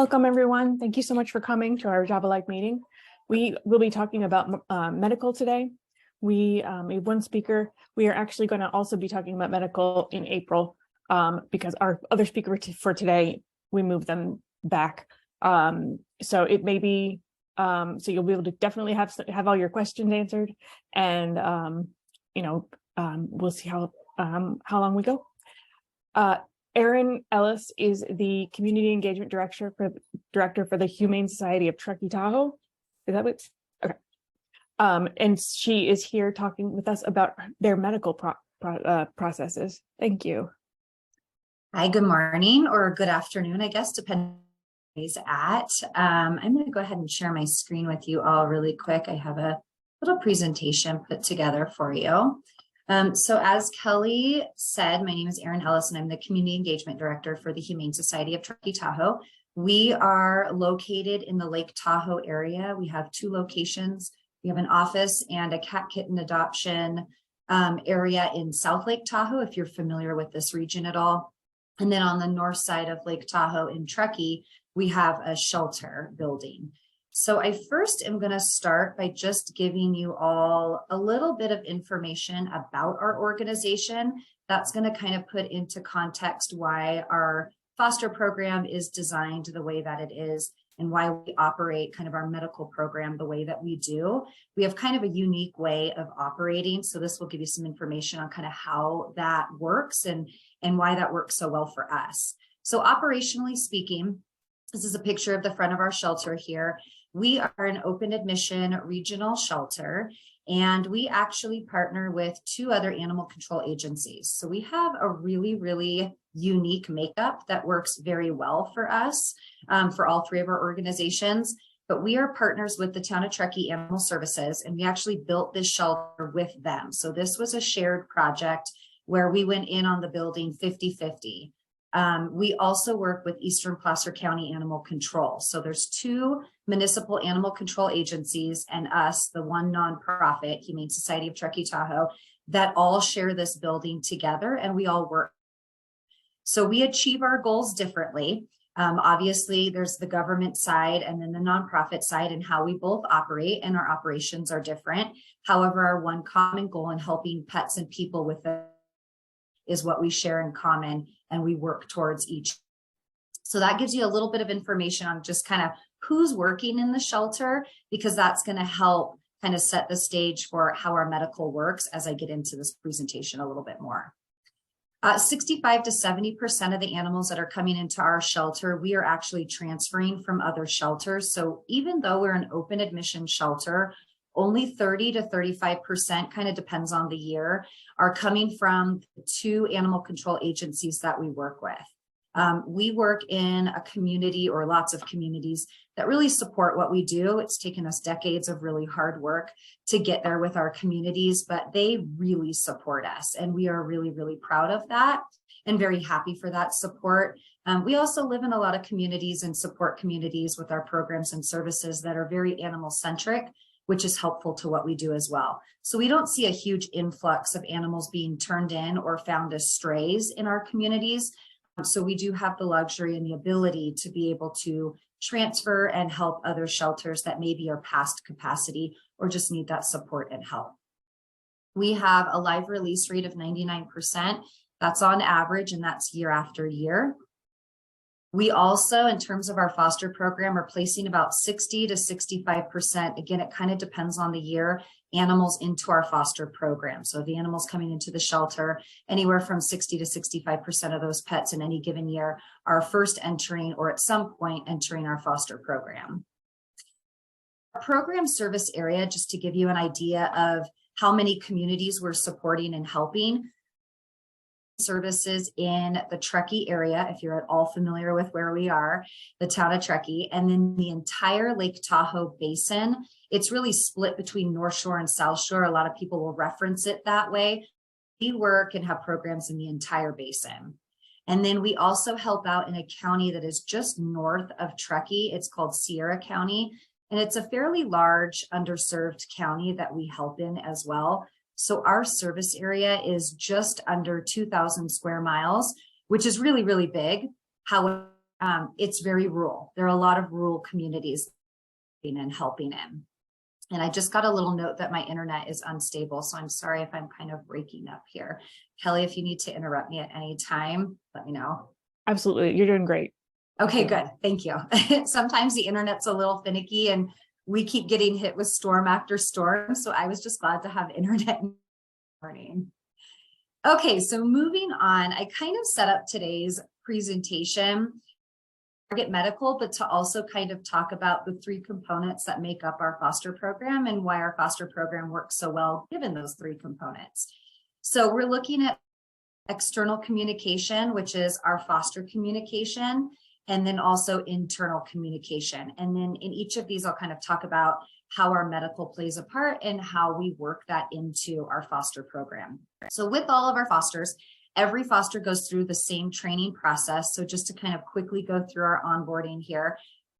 Welcome, everyone. Thank you so much for coming to our Java Live meeting. We will be talking about medical today. We have one speaker. We are actually going to also be talking about medical in April because our other speaker for today, we moved them back. So it may be, so you'll be able to definitely have all your questions answered, and we'll see how long we go. Erin Ellis is the Community Engagement Director for the Humane Society of Truckee-Tahoe. Is that what? Okay. And she is here talking with us about their medical processes. Thank you. Hi, good morning or good afternoon, I guess, depending on where he's at. I'm going to go ahead and share my screen with you all really quick. I have a little presentation put together for you. So as Kelly said, my name is Erin Ellis, and I'm the Community Engagement Director for the Humane Society of Truckee-Tahoe. We are located in the Lake Tahoe area. We have two locations. We have an office and a cat kitten adoption area in South Lake Tahoe, if you're familiar with this region at all. And then on the north side of Lake Tahoe in Truckee, we have a shelter building. So I first am going to start by just giving you all a little bit of information about our organization. That's going to kind of put into context why our foster program is designed the way that it is and why we operate kind of our medical program the way that we do. We have kind of a unique way of operating. So this will give you some information on kind of how that works and why that works so well for us. So operationally speaking, this is a picture of the front of our shelter here. We are an open admission regional shelter, and we actually partner with two other animal control agencies. So we have a really, really unique makeup that works very well for us, for all three of our organizations. But we are partners with the Town of Truckee Animal Services, and we actually built this shelter with them. So this was a shared project where we went in on the building 50-50. We also work with Eastern Placer County Animal Control. So there's two municipal animal control agencies and us, the one nonprofit, Humane Society of Truckee-Tahoe, that all share this building together, and we all work. So we achieve our goals differently. Obviously, there's the government side and then the nonprofit side and how we both operate, and our operations are different. However, our one common goal in helping pets and people with it is what we share in common, and we work towards each. So that gives you a little bit of information on just kind of who's working in the shelter, because that's going to help kind of set the stage for how our medical works as I get into this presentation a little bit more. 65 to 70% of the animals that are coming into our shelter, we are actually transferring from other shelters. So even though we're an open admission shelter, only 30 to 35%, kind of depends on the year, are coming from the two animal control agencies that we work with. We work in a community, or lots of communities, that really support what we do. It's taken us decades of really hard work to get there with our communities, but they really support us, and we are really, really proud of that and very happy for that support. We also live in a lot of communities and support communities with our programs and services that are very animal centric, which is helpful to what we do as well. So we don't see a huge influx of animals being turned in or found as strays in our communities. So we do have the luxury and the ability to be able to transfer and help other shelters that maybe are past capacity or just need that support and help. We have a live release rate of 99%. That's on average, and that's year after year. We also, in terms of our foster program, are placing about 60 to 65%. Again, it kind of depends on the year, animals into our foster program. So the animals coming into the shelter, anywhere from 60 to 65% of those pets in any given year are first entering, or at some point entering, our foster program. Our program service area, just to give you an idea of how many communities we're supporting and helping. Services in the Truckee area, if you're at all familiar with where we are, the town of Truckee, and then the entire Lake Tahoe basin. It's really split between North Shore and South Shore. A lot of people will reference it that way. We work and have programs in the entire basin. And then we also help out in a county that is just north of Truckee. It's called Sierra County, and it's a fairly large underserved county that we help in as well. So our service area is just under 2,000 square miles, which is really, really big. However, it's very rural. There are a lot of rural communities and helping in. And I just got a little note that my internet is unstable, so I'm sorry if I'm kind of breaking up here. Kelly, if you need to interrupt me at any time, let me know. Absolutely. You're doing great. Okay, good. Thank you. Sometimes the internet's a little finicky and we keep getting hit with storm after storm. So I was just glad to have internet in the morning. Okay, so moving on, I kind of set up today's presentation target medical, but to also kind of talk about the three components that make up our foster program and why our foster program works so well given those three components. So we're looking at external communication, which is our foster communication, and then also internal communication. And then in each of these, I'll kind of talk about how our medical plays a part and how we work that into our foster program. So with all of our fosters, every foster goes through the same training process. So just to kind of quickly go through our onboarding here,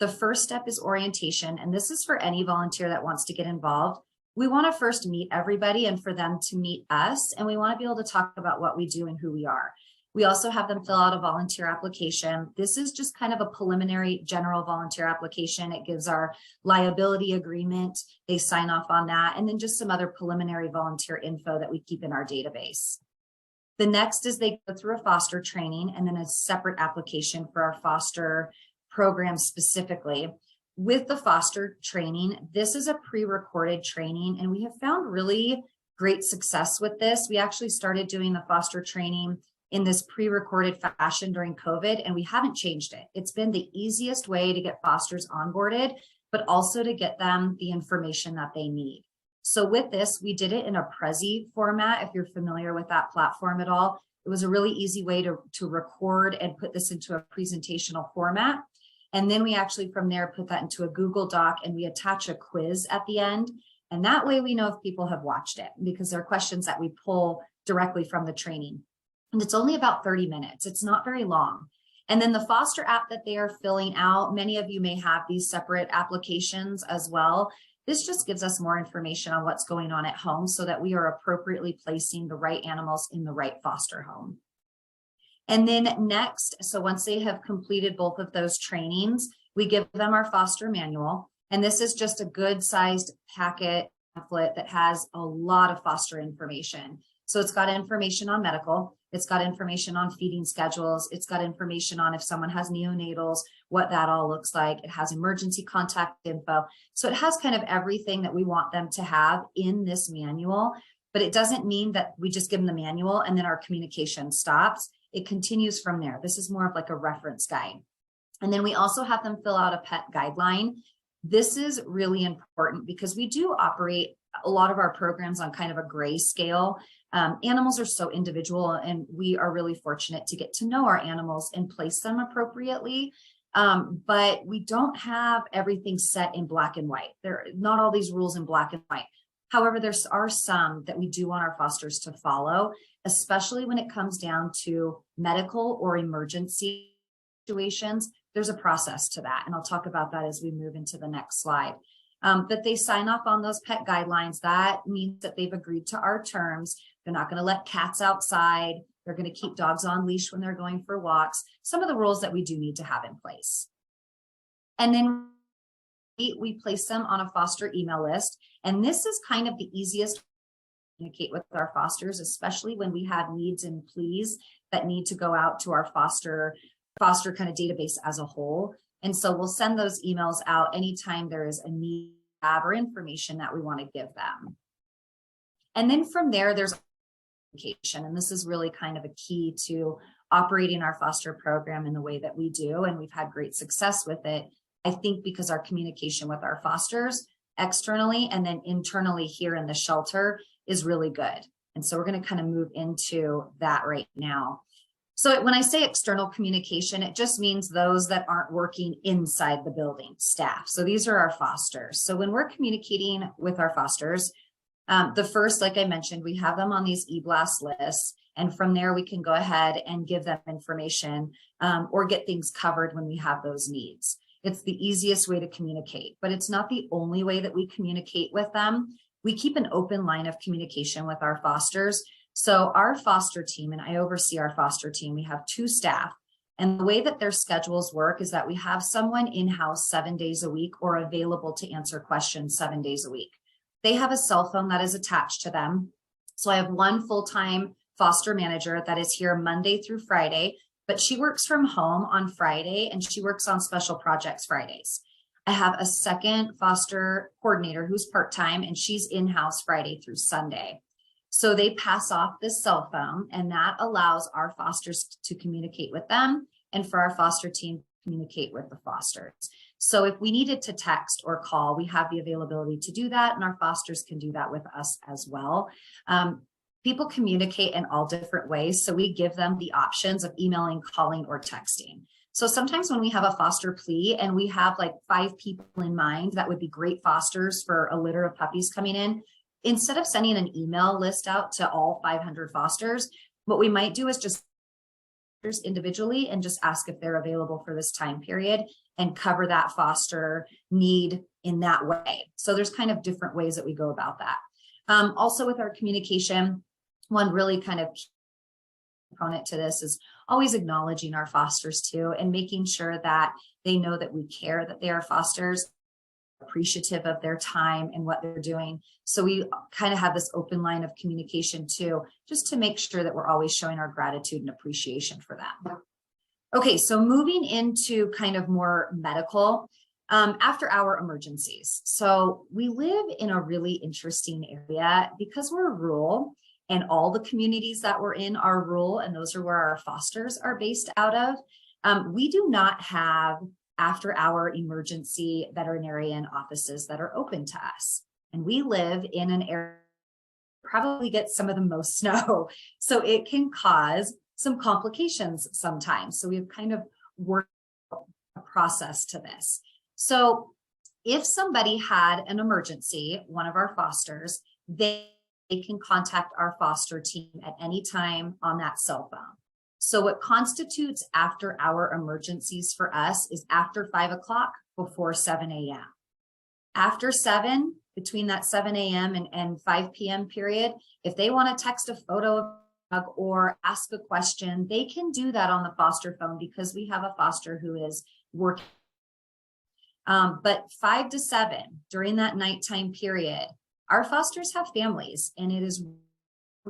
the first step is orientation. And this is for any volunteer that wants to get involved. We want to first meet everybody and for them to meet us. And we want to be able to talk about what we do and who we are. We also have them fill out a volunteer application. This is just kind of a preliminary general volunteer application. It gives our liability agreement. They sign off on that. And then just some other preliminary volunteer info that we keep in our database. The next is they go through a foster training and then a separate application for our foster program specifically. With the foster training, this is a pre-recorded training and we have found really great success with this. We actually started doing the foster training in this pre-recorded fashion during COVID and we haven't changed it. It's been the easiest way to get fosters onboarded, but also to get them the information that they need. So with this, we did it in a Prezi format. If you're familiar with that platform at all, it was a really easy way to record and put this into a presentational format. And then we actually from there put that into a Google Doc and we attach a quiz at the end. And that way we know if people have watched it because there are questions that we pull directly from the training. And it's only about 30 minutes. It's not very long. And then the foster app that they are filling out, many of you may have these separate applications as well. This just gives us more information on what's going on at home so that we are appropriately placing the right animals in the right foster home. And then next, so once they have completed both of those trainings, we give them our foster manual. And this is just a good sized packet pamphlet that has a lot of foster information. So it's got information on medical, it's got information on feeding schedules, it's got information on if someone has neonatals, what that all looks like. It has emergency contact info. So it has kind of everything that we want them to have in this manual, but it doesn't mean that we just give them the manual and then our communication stops. It continues from there. This is more of like a reference guide. And then we also have them fill out a pet guideline. This is really important because we do operate a lot of our programs on kind of a gray scale. Animals are so individual and we are really fortunate to get to know our animals and place them appropriately. But we don't have everything set in black and white. There are not all these rules in black and white. However, there are some that we do want our fosters to follow, especially when it comes down to medical or emergency situations. There's a process to that. And I'll talk about that as we move into the next slide. But they sign off on those pet guidelines. That means that they've agreed to our terms. They're not going to let cats outside. They're going to keep dogs on leash when they're going for walks. Some of the rules that we do need to have in place. And then we place them on a foster email list. And this is kind of the easiest to communicate with our fosters, especially when we have needs and pleas that need to go out to our foster kind of database as a whole. And so we'll send those emails out anytime there is a need or information that we want to give them. And then from there, there's communication. And this is really kind of a key to operating our foster program in the way that we do. And we've had great success with it. I think because our communication with our fosters externally and then internally here in the shelter is really good. And so we're going to kind of move into that right now. So when I say external communication, it just means those that aren't working inside the building, staff. So these are our fosters. So when we're communicating with our fosters, the first, like I mentioned, we have them on these e-blast lists. And from there, we can go ahead and give them information or get things covered when we have those needs. It's the easiest way to communicate, but it's not the only way that we communicate with them. We keep an open line of communication with our fosters. So our foster team, and I oversee our foster team, we have 2 staff, And the way that their schedules work is that we have someone in-house 7 days a week or available to answer questions 7 days a week. They have a cell phone that is attached to them. So I have one full-time foster manager that is here Monday through Friday, but she works from home on Friday and she works on special projects Fridays. I have a second foster coordinator who's part-time and she's in-house Friday through Sunday. So they pass off this cell phone and that allows our fosters to communicate with them and for our foster team to communicate with the fosters. So if we needed to text or call, we have the availability to do that and our fosters can do that with us as well. People communicate in all different ways. So we give them the options of emailing, calling, or texting. So sometimes when we have a foster plea and we have like 5 people in mind that would be great fosters for a litter of puppies coming in, instead of sending an email list out to all 500 fosters, what we might do is just individually and just ask if they're available for this time period and cover that foster need in that way. So there's kind of different ways that we go about that. Also with our communication, one really kind of key component to this is always acknowledging our fosters too and making sure that they know that we care that they are fosters, appreciative of their time and what they're doing. So we kind of have this open line of communication too, just to make sure that we're always showing our gratitude and appreciation for them. Okay, so moving into kind of more medical, after hour emergencies. So we live in a really interesting area because we're rural and all the communities that we're in are rural and those are where our fosters are based out of. We do not have after hour emergency veterinarian offices that are open to us. And we live in an area that probably gets some of the most snow. So it can cause some complications sometimes. So we've kind of worked a process to this. So if somebody had an emergency, one of our fosters, they can contact our foster team at any time on that cell phone. So what constitutes after hour emergencies for us is after 5 o'clock before 7 a.m. After 7, between that 7 a.m. and 5 p.m. period, if they want to text a photo of a dog or ask a question, they can do that on the foster phone because we have a foster who is working. But 5 to 7 during that nighttime period, our fosters have families and it is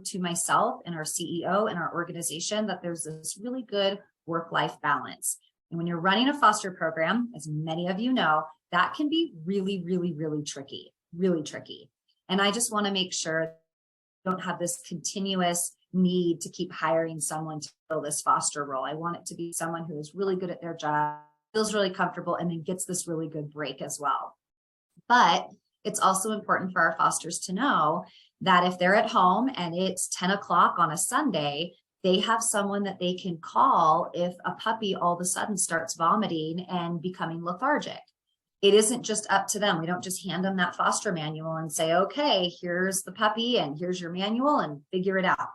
to myself and our CEO and our organization that there's this really good work-life balance. And when you're running a foster program, as many of you know, that can be really, really, really tricky, really tricky. And I just want to make sure I don't have this continuous need to keep hiring someone to fill this foster role. I want it to be someone who is really good at their job, feels really comfortable, and then gets this really good break as well. But it's also important for our fosters to know that if they're at home and it's 10 o'clock on a Sunday, they have someone that they can call if a puppy all of a sudden starts vomiting and becoming lethargic. It isn't just up to them. We don't just hand them that foster manual and say, okay, here's the puppy and here's your manual and figure it out.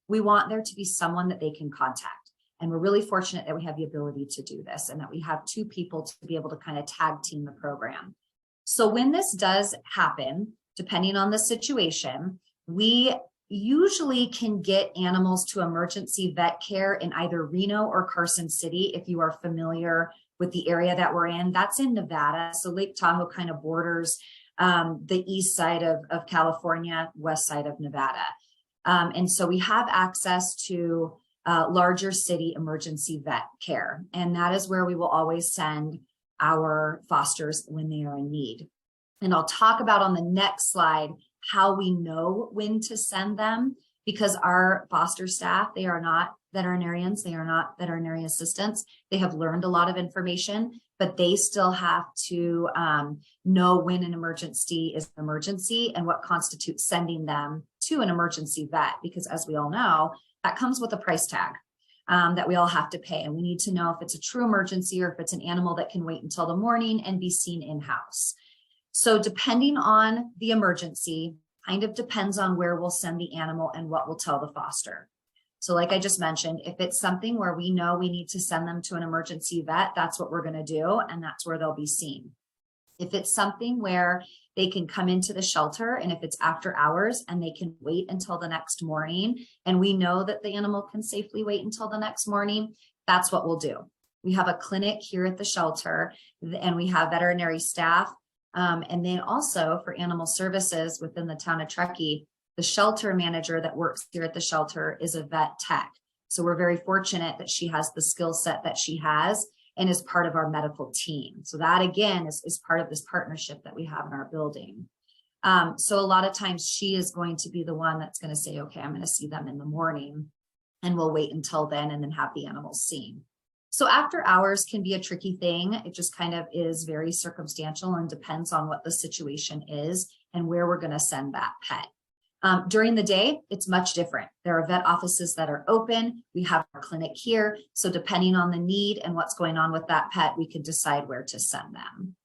We want there to be someone that they can contact. And we're really fortunate that we have the ability to do this and that we have 2 people to be able to kind of tag team the program. So when this does happen, depending on the situation, we usually can get animals to emergency vet care in either Reno or Carson City. If you are familiar with the area that we're in, that's in Nevada. So Lake Tahoe kind of borders the east side of California, west side of Nevada. And so we have access to larger city emergency vet care. And that is where we will always send our fosters when they are in need. And I'll talk about on the next slide how we know when to send them, because our foster staff, they are not veterinarians, they are not veterinary assistants. They have learned a lot of information, but they still have to know when an emergency is an emergency and what constitutes sending them to an emergency vet, because as we all know, that comes with a price tag that we all have to pay. And we need to know if it's a true emergency or if it's an animal that can wait until the morning and be seen in-house. So depending on the emergency, kind of depends on where we'll send the animal and what we'll tell the foster. So like I just mentioned, if it's something where we know we need to send them to an emergency vet, that's what we're going to do. And that's where they'll be seen. If it's something where they can come into the shelter and if it's after hours and they can wait until the next morning, and we know that the animal can safely wait until the next morning, that's what we'll do. We have a clinic here at the shelter, and we have veterinary staff. And then also for animal services within the town of Truckee, the shelter manager that works here at the shelter is a vet tech. So we're very fortunate that she has the skill set that she has and is part of our medical team. So that again is part of this partnership that we have in our building. So a lot of times she is going to be the one that's going to say, okay, I'm going to see them in the morning, and we'll wait until then and then have the animals seen. So after hours can be a tricky thing. It just kind of is very circumstantial and depends on what the situation is and where we're going to send that pet. During the day, it's much different. There are vet offices that are open. We have our clinic here. So depending on the need and what's going on with that pet, we can decide where to send them.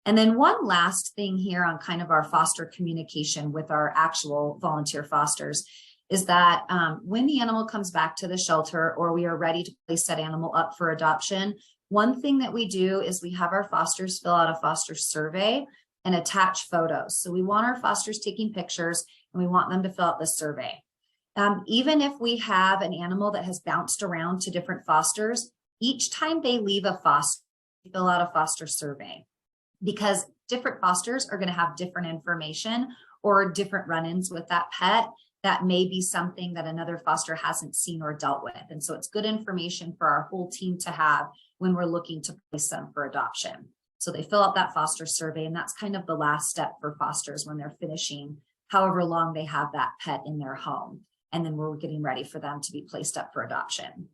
And then one last thing here on kind of our foster communication with our actual volunteer fosters is that when the animal comes back to the shelter or we are ready to place that animal up for adoption, one thing that we do is we have our fosters fill out a foster survey and attach photos. So we want our fosters taking pictures, and we want them to fill out the survey. Even if we have an animal that has bounced around to different fosters, each time they leave a foster, fill out a foster survey, because different fosters are going to have different information or different run-ins with that pet. That may be something that another foster hasn't seen or dealt with. And so it's good information for our whole team to have when we're looking to place them for adoption. So they fill out that foster survey, and that's kind of the last step for fosters when they're finishing however long they have that pet in their home. And then we're getting ready for them to be placed up for adoption.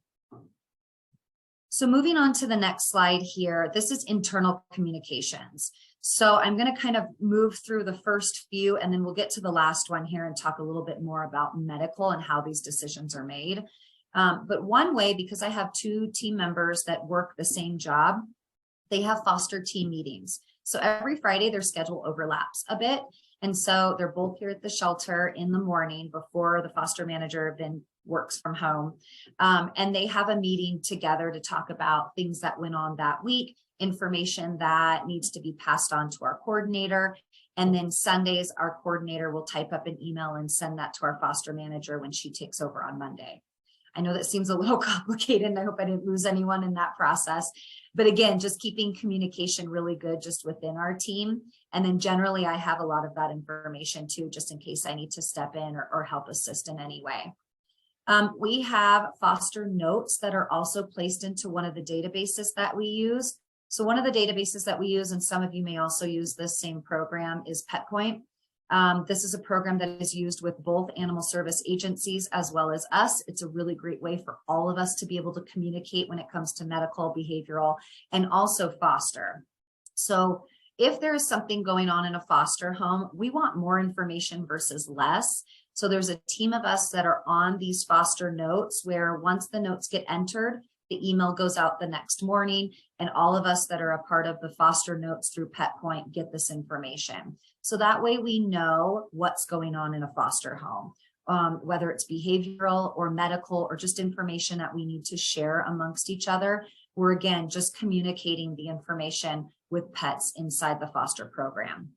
So moving on to the next slide here, this is internal communications. So I'm going to kind of move through the first few, and then we'll get to the last one here and talk a little bit more about medical and how these decisions are made. But one way, because I have two team members that work the same job, they have foster team meetings. So every Friday their schedule overlaps a bit. And so they're both here at the shelter in the morning before the foster manager then works from home. And they have a meeting together to talk about things that went on that week, information that needs to be passed on to our coordinator. And then Sundays, our coordinator will type up an email and send that to our foster manager when she takes over on Monday. I know that seems a little complicated, and I hope I didn't lose anyone in that process. But again, just keeping communication really good just within our team. And then generally, I have a lot of that information too, just in case I need to step in or help assist in any way. We have foster notes that are also placed into one of the databases that we use. So one of the databases that we use, and some of you may also use this same program, is PetPoint. This is a program that is used with both animal service agencies as well as us. It's a really great way for all of us to be able to communicate when it comes to medical, behavioral, and also foster. So if there is something going on in a foster home, we want more information versus less. So there's a team of us that are on these foster notes where once the notes get entered, the email goes out the next morning, and all of us that are a part of the foster notes through PetPoint get this information. So that way we know what's going on in a foster home, whether it's behavioral or medical or just information that we need to share amongst each other. We're again just communicating the information with pets inside the foster program.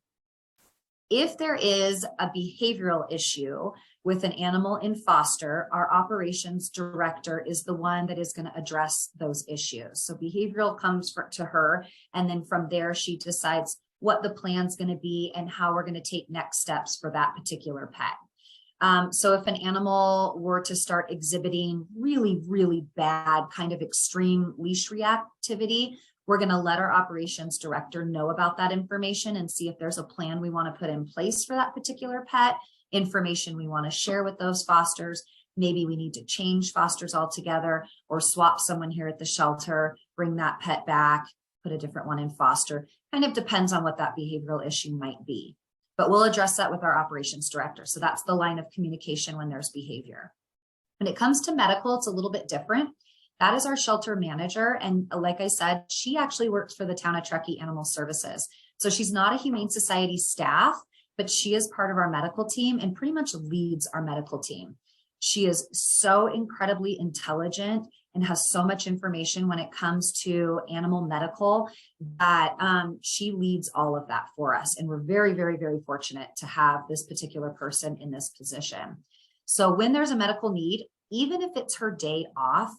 If there is a behavioral issue with an animal in foster, our operations director is the one that is going to address those issues. So behavioral comes to her, and then from there she decides what the plan's going to be and how we're going to take next steps for that particular pet. So if an animal were to start exhibiting really, really bad kind of extreme leash reactivity, we're going to let our operations director know about that information and see if there's a plan we want to put in place for that particular pet, information we want to share with those fosters. Maybe we need to change fosters altogether or swap someone here at the shelter, bring that pet back, put a different one in foster. Kind of depends on what that behavioral issue might be. But we'll address that with our operations director. So that's the line of communication when there's behavior. When it comes to medical, it's a little bit different. That is our shelter manager. And like I said, she actually works for the town of Truckee Animal Services. So she's not a Humane Society staff, but she is part of our medical team and pretty much leads our medical team. She is so incredibly intelligent and has so much information when it comes to animal medical that she leads all of that for us. And we're very, very, very fortunate to have this particular person in this position. So when there's a medical need, even if it's her day off,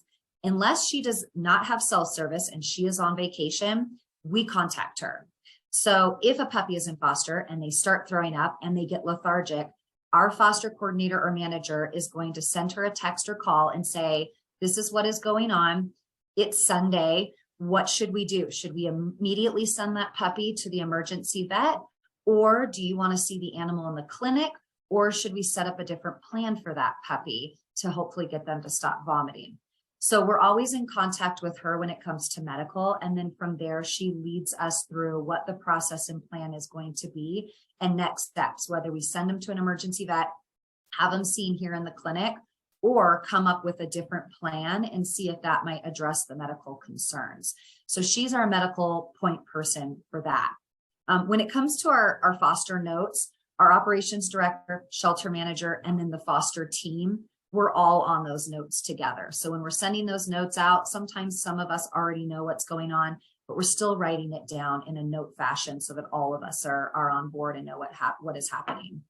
Unless she does not have cell service and she is on vacation, we contact her. So if a puppy is in foster and they start throwing up and they get lethargic, our foster coordinator or manager is going to send her a text or call and say, this is what is going on. It's Sunday. What should we do? Should we immediately send that puppy to the emergency vet? Or do you want to see the animal in the clinic? Or should we set up a different plan for that puppy to hopefully get them to stop vomiting? So we're always in contact with her when it comes to medical. And then from there, she leads us through what the process and plan is going to be and next steps, whether we send them to an emergency vet, have them seen here in the clinic, or come up with a different plan and see if that might address the medical concerns. So she's our medical point person for that. When it comes to our foster notes, our operations director, shelter manager, and then the foster team, we're all on those notes together. So when we're sending those notes out, sometimes some of us already know what's going on, but we're still writing it down in a note fashion so that all of us are on board and know what is happening.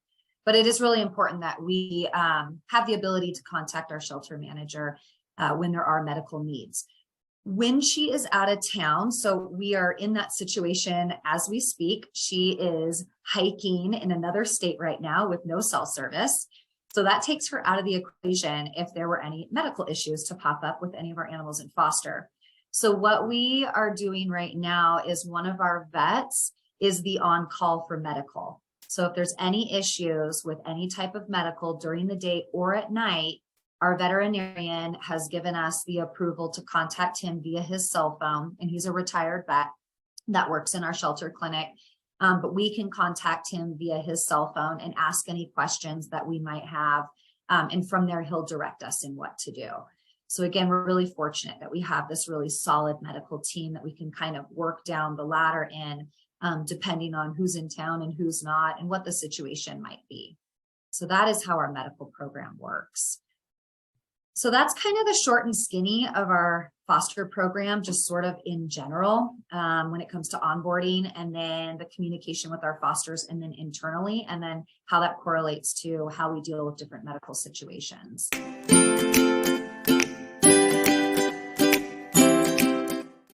But it is really important that we have the ability to contact our shelter manager when there are medical needs. When she is out of town, so we are in that situation as we speak, she is hiking in another state right now with no cell service. So that takes her out of the equation if there were any medical issues to pop up with any of our animals in foster. So what we are doing right now is one of our vets is the on-call for medical. So if there's any issues with any type of medical during the day or at night, our veterinarian has given us the approval to contact him via his cell phone, and he's a retired vet that works in our shelter clinic. But we can contact him via his cell phone and ask any questions that we might have. And from there, he'll direct us in what to do. So again, we're really fortunate that we have this really solid medical team that we can kind of work down the ladder in, depending on who's in town and who's not and what the situation might be. So that is how our medical program works. So that's kind of the short and skinny of our foster program, just sort of in general, when it comes to onboarding and then the communication with our fosters and then internally, and then how that correlates to how we deal with different medical situations.